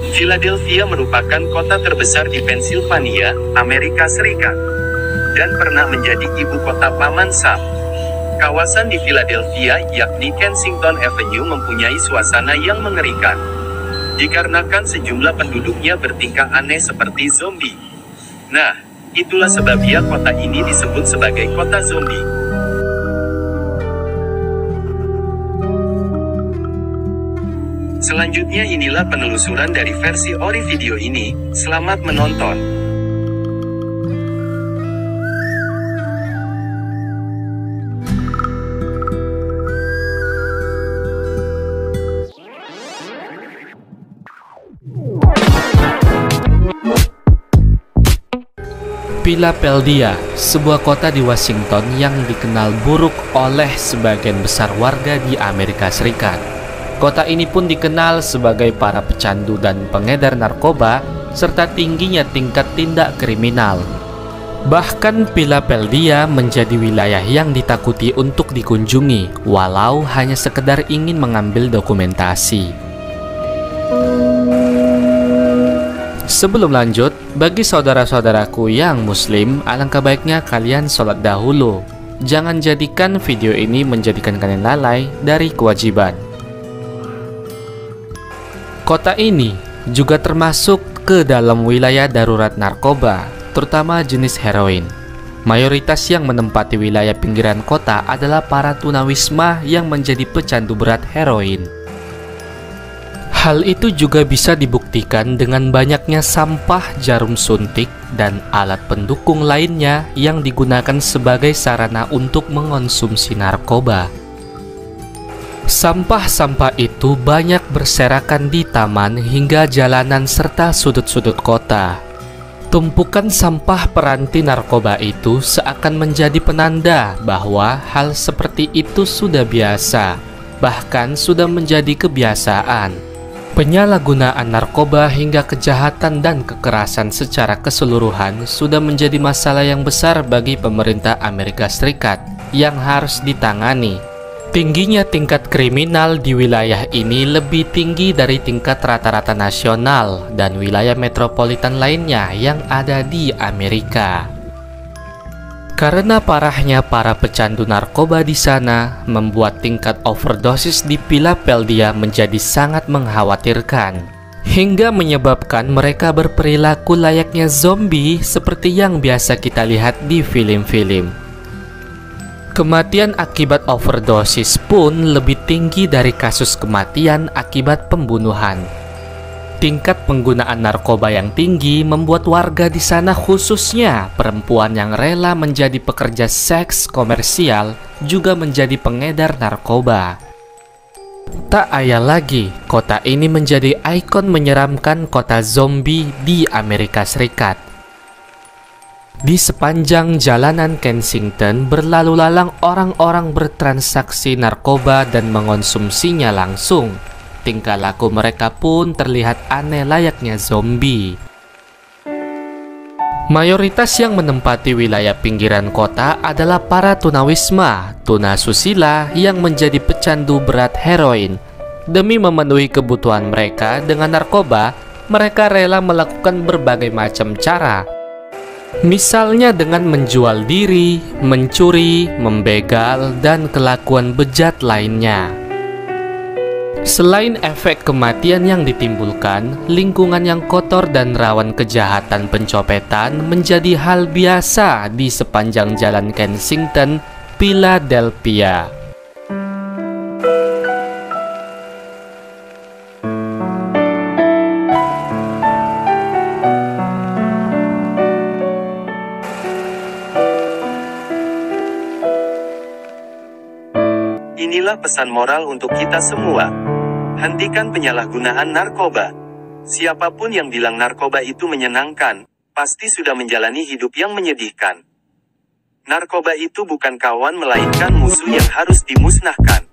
Philadelphia merupakan kota terbesar di Pennsylvania, Amerika Serikat, dan pernah menjadi ibu kota Paman Sam. Kawasan di Philadelphia, yakni Kensington Avenue, mempunyai suasana yang mengerikan, dikarenakan sejumlah penduduknya bertingkah aneh seperti zombie. Nah, itulah sebabnya kota ini disebut sebagai kota zombie. Selanjutnya inilah penelusuran dari versi ori video ini. Selamat menonton. Philadelphia, sebuah kota di Washington yang dikenal buruk oleh sebagian besar warga di Amerika Serikat. Kota ini pun dikenal sebagai para pecandu dan pengedar narkoba, serta tingginya tingkat tindak kriminal. Bahkan Philadelphia menjadi wilayah yang ditakuti untuk dikunjungi, walau hanya sekedar ingin mengambil dokumentasi. Sebelum lanjut, bagi saudara-saudaraku yang muslim, alangkah baiknya kalian sholat dahulu. Jangan jadikan video ini menjadikan kalian lalai dari kewajiban. Kota ini juga termasuk ke dalam wilayah darurat narkoba, terutama jenis heroin. Mayoritas yang menempati wilayah pinggiran kota adalah para tunawisma yang menjadi pecandu berat heroin. Hal itu juga bisa dibuktikan dengan banyaknya sampah jarum suntik dan alat pendukung lainnya yang digunakan sebagai sarana untuk mengonsumsi narkoba. Sampah-sampah itu banyak berserakan di taman hingga jalanan serta sudut-sudut kota. Tumpukan sampah peranti narkoba itu seakan menjadi penanda bahwa hal seperti itu sudah biasa, bahkan sudah menjadi kebiasaan. Penyalahgunaan narkoba hingga kejahatan dan kekerasan secara keseluruhan sudah menjadi masalah yang besar bagi pemerintah Amerika Serikat yang harus ditangani. Tingginya tingkat kriminal di wilayah ini lebih tinggi dari tingkat rata-rata nasional dan wilayah metropolitan lainnya yang ada di Amerika. Karena parahnya para pecandu narkoba di sana, membuat tingkat overdosis di Philadelphia menjadi sangat mengkhawatirkan, hingga menyebabkan mereka berperilaku layaknya zombie seperti yang biasa kita lihat di film-film. Kematian akibat overdosis pun lebih tinggi dari kasus kematian akibat pembunuhan. Tingkat penggunaan narkoba yang tinggi membuat warga di sana, khususnya perempuan yang rela menjadi pekerja seks komersial, juga menjadi pengedar narkoba. Tak ayal lagi, kota ini menjadi ikon menyeramkan kota zombie di Amerika Serikat. Di sepanjang jalanan Kensington berlalu lalang orang-orang bertransaksi narkoba dan mengonsumsinya langsung. Tingkah laku mereka pun terlihat aneh layaknya zombie. Mayoritas yang menempati wilayah pinggiran kota adalah para tunawisma, tunasusila yang menjadi pecandu berat heroin. Demi memenuhi kebutuhan mereka dengan narkoba, mereka rela melakukan berbagai macam cara. Misalnya dengan menjual diri, mencuri, membegal, dan kelakuan bejat lainnya. Selain efek kematian yang ditimbulkan, lingkungan yang kotor dan rawan kejahatan pencopetan menjadi hal biasa di sepanjang jalan Kensington, Philadelphia. Inilah pesan moral untuk kita semua. Hentikan penyalahgunaan narkoba. Siapapun yang bilang narkoba itu menyenangkan, pasti sudah menjalani hidup yang menyedihkan. Narkoba itu bukan kawan melainkan musuh yang harus dimusnahkan.